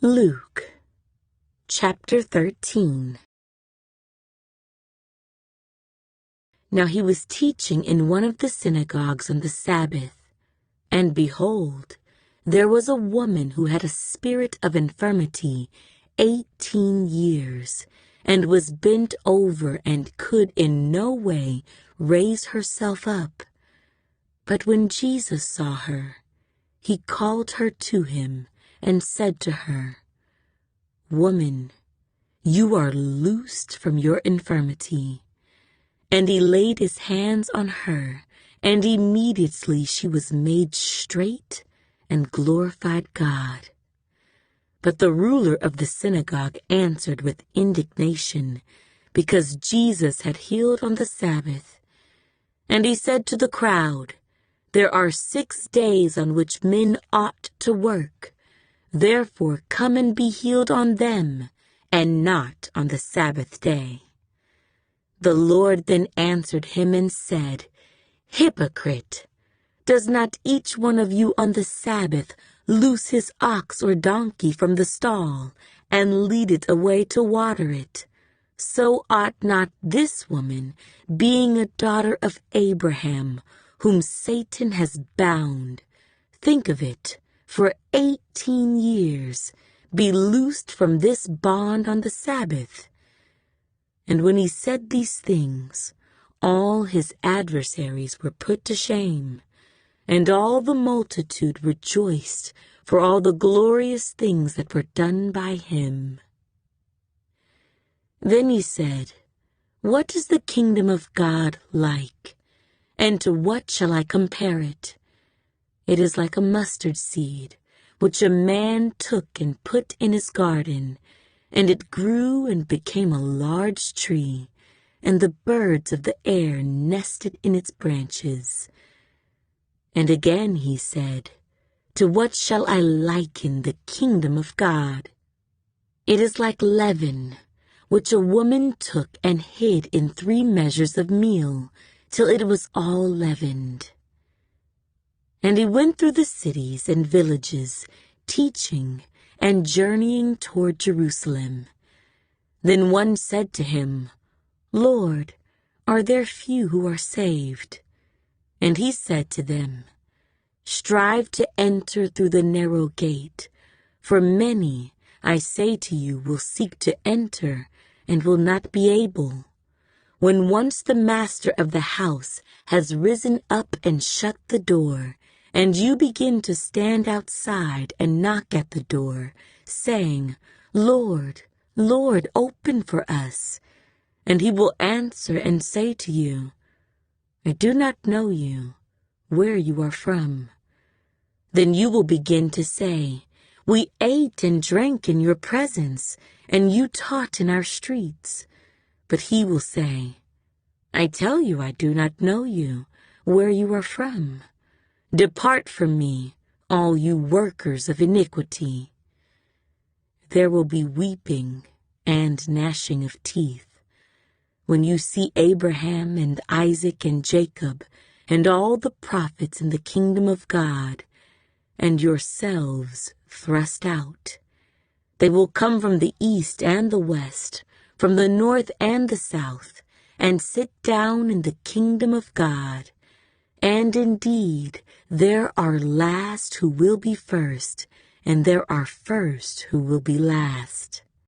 Luke, chapter 13. Now he was teaching in one of the synagogues on the Sabbath, and behold, there was a woman who had a spirit of infirmity 18 years, and was bent over and could in no way raise herself up. But when Jesus saw her, he called her to him and said to her, "Woman, you are loosed from your infirmity." And he laid his hands on her, and immediately she was made straight and glorified God. But the ruler of the synagogue answered with indignation, because Jesus had healed on the Sabbath. And he said to the crowd, "There are 6 days on which men ought to work. Therefore come and be healed on them, and not on the Sabbath day." The Lord then answered him and said, "Hypocrite! Does not each one of you on the Sabbath loose his ox or donkey from the stall, and lead it away to water it? So ought not this woman, being a daughter of Abraham, whom Satan has bound, think of it, for 18 years, be loosed from this bond on the Sabbath?" And when he said these things, all his adversaries were put to shame, and all the multitude rejoiced for all the glorious things that were done by him. Then he said, "What is the kingdom of God like? And to what shall I compare it? It is like a mustard seed, which a man took and put in his garden, and it grew and became a large tree, and the birds of the air nested in its branches." And again he said, "To what shall I liken the kingdom of God? It is like leaven, which a woman took and hid in 3 measures of meal, till it was all leavened." And he went through the cities and villages, teaching and journeying toward Jerusalem. Then one said to him, "Lord, are there few who are saved?" And he said to them, "Strive to enter through the narrow gate, for many, I say to you, will seek to enter and will not be able. When once the master of the house has risen up and shut the door, and you begin to stand outside and knock at the door, saying, 'Lord, Lord, open for us,' and he will answer and say to you, 'I do not know you, where you are from.' Then you will begin to say, 'We ate and drank in your presence, and you taught in our streets.' But he will say, 'I tell you, I do not know you, where you are from. Depart from me, all you workers of iniquity.' There will be weeping and gnashing of teeth when you see Abraham and Isaac and Jacob and all the prophets in the kingdom of God, and yourselves thrust out. They will come from the east and the west, from the north and the south, and sit down in the kingdom of God. And indeed, there are last who will be first, and there are first who will be last."